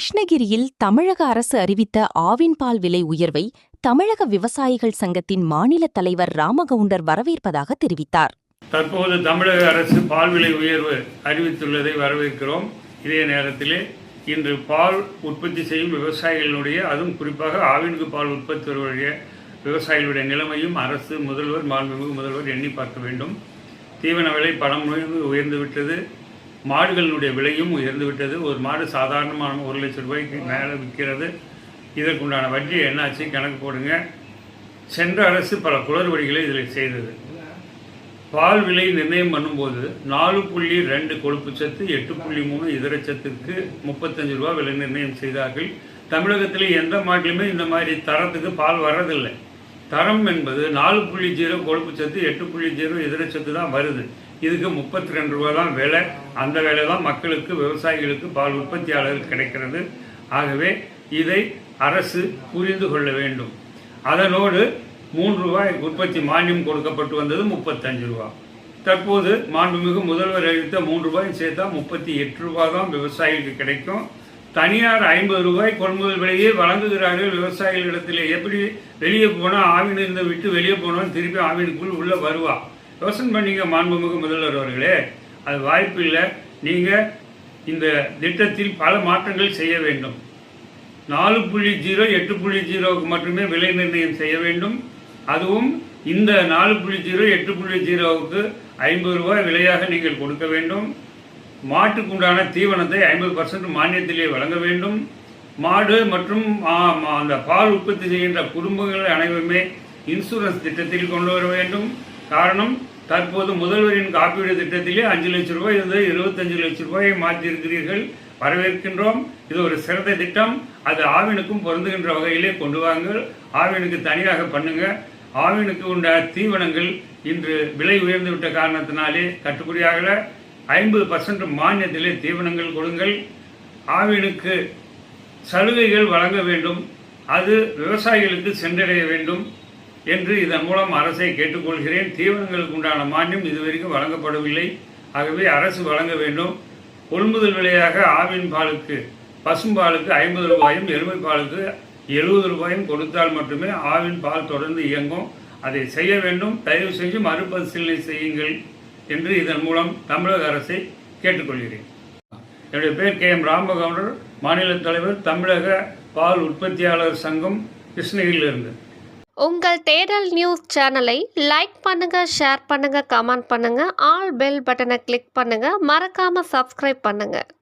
கிருஷ்ணகிரியில் தமிழக அரசு அறிவித்த ஆவின் பால் விலை உயர்வை தமிழக விவசாயிகள் சங்கத்தின் மாநில தலைவர் ராமகவுண்டர் வரவேற்பதாக தெரிவித்தார். தற்போது தமிழக அரசு பால் விலை உயர்வு அறிவித்துள்ளதை வரவேற்கிறோம். இதே நேரத்திலே இன்று பால் உற்பத்தி செய்யும் விவசாயிகளுடைய, அதுவும் குறிப்பாக ஆவினுக்கு பால் உற்பத்தி வருவடைய விவசாயிகளுடைய நிலைமையும் அரசு, மாண்புமிகு முதல்வர் எண்ணி பார்க்க வேண்டும். தீவன விலை பணம் உயர்ந்துவிட்டது. மாடுகளினுடைய விலையும் உயர்ந்துவிட்டது. ஒரு மாடு சாதாரணமான 1 லட்சம் ரூபாய்க்கு மேலே விற்கிறது. இதற்குண்டான வட்டி என்னாச்சு கணக்கு போடுங்க. சென்ற அரசு பல குளறுபடிகளை இதில் செய்தது. பால் விலை நிர்ணயம் பண்ணும்போது 4.2 கொழுப்பு சத்து, 8.3 இதர சத்துக்கு 35 ரூபா விலை நிர்ணயம் செய்தார்கள். தமிழகத்தில் எந்த மாட்டிலுமே இந்த மாதிரி தரத்துக்கு பால் வர்றதில்லை. தரம் என்பது 4.0 கொழுப்பு சத்து, 8.0 இதர சத்து தான் வருது. இதுக்கு 32 ரூபா தான் விலை. அந்த விலை தான் மக்களுக்கு, விவசாயிகளுக்கு, பால் உற்பத்தியாளர்களுக்கு கிடைக்கிறது. ஆகவே இதை அரசு புரிந்து கொள்ள வேண்டும். அதனோடு 3 ரூபாய் உற்பத்தி மானியம் கொடுக்கப்பட்டு வந்தது 35 ரூபா. தற்போது மாண்புமிகு முதல்வர் அறிவித்த 3 ரூபாய் சேர்த்தா 38 ரூபா தான் விவசாயிகளுக்கு கிடைக்கும். தனியார் 50 ரூபாய் கொள்முதல் விலையே வழங்குகிறார்கள் விவசாயிகளிடத்தில். எப்படி வெளியே போனால் ஆவினிருந்து விட்டு வெளியே போனோம் திருப்பி ஆவினுக்குள் உள்ள வருவா? யோசனை பண்ணீங்க மாண்புமிகு முதல்வர் அவர்களே. அது வாய்ப்பு இல்லை. நீங்கள் இந்த திட்டத்தில் பல மாற்றங்கள் செய்ய வேண்டும். 4.0, 8.0க்கு மட்டுமே விலை நிர்ணயம் செய்ய வேண்டும். அதுவும் இந்த 4.0, 8.0க்கு 50 ரூபாய் விலையாக நீங்கள் கொடுக்க வேண்டும். மாட்டுக்குண்டான தீவனத்தை 50% மானியத்திலே வழங்க வேண்டும். மாடு மற்றும் அந்த பால் உற்பத்தி செய்கின்ற குடும்பங்கள் அனைவருமே இன்சூரன்ஸ் திட்டத்தில் கொண்டு வர வேண்டும். காரணம், தற்போது முதல்வரின் காப்பீடு திட்டத்திலே 5 லட்சம் ரூபாய் இருந்தது 25 லட்சம் ரூபாயை மாற்றியிருக்கிறீர்கள். வரவேற்கின்றோம். இது ஒரு சிறந்த திட்டம். அது ஆவினுக்கும் பொருந்துகின்ற வகையிலே கொண்டு வாங்கள். ஆவினுக்கு தனியாக பண்ணுங்க. ஆவினுக்கு உண்ட தீவனங்கள் இன்று விலை உயர்ந்து விட்ட காரணத்தினாலே கட்டுப்படியாகல. 50% மானியத்திலே தீவனங்கள் கொடுங்கள். ஆவினுக்கு சலுகைகள் வழங்க வேண்டும். அது விவசாயிகளுக்கு சென்றடைய வேண்டும் என்று இதன் மூலம் அரசை கேட்டுக்கொள்கிறேன். தீவனங்களுக்கு உண்டான மானியம் இதுவரைக்கும் வழங்கப்படவில்லை. ஆகவே அரசு வழங்க வேண்டும். கொள்முதல் விலையாக ஆவின் பாலுக்கு, பசும்பாலுக்கு 50 ரூபாயும், எருமை பாலுக்கு 70 ரூபாயும் கொடுத்தால் மட்டுமே ஆவின் பால் தொடர்ந்து இயங்கும். அதை செய்ய வேண்டும். தயவு செஞ்சு மறுபரிசீலனை செய்யுங்கள் என்று இதன் மூலம் தமிழக அரசை கேட்டுக்கொள்கிறேன். என்னுடைய பேர் KM ராமகவுண்டர், மாநில தலைவர், தமிழக பால் உற்பத்தியாளர் சங்கம், கிருஷ்ணகிரியிலிருந்து. உங்கள் தேடல் நியூஸ் சேனலை லைக் பண்ணுங்க, ஷேர் பண்ணுங்க, கமெண்ட் பண்ணுங்க, ஆல் பெல் பட்டனை கிளிக் பண்ணுங்க, மறக்காம சப்ஸ்கிரைப் பண்ணுங்க.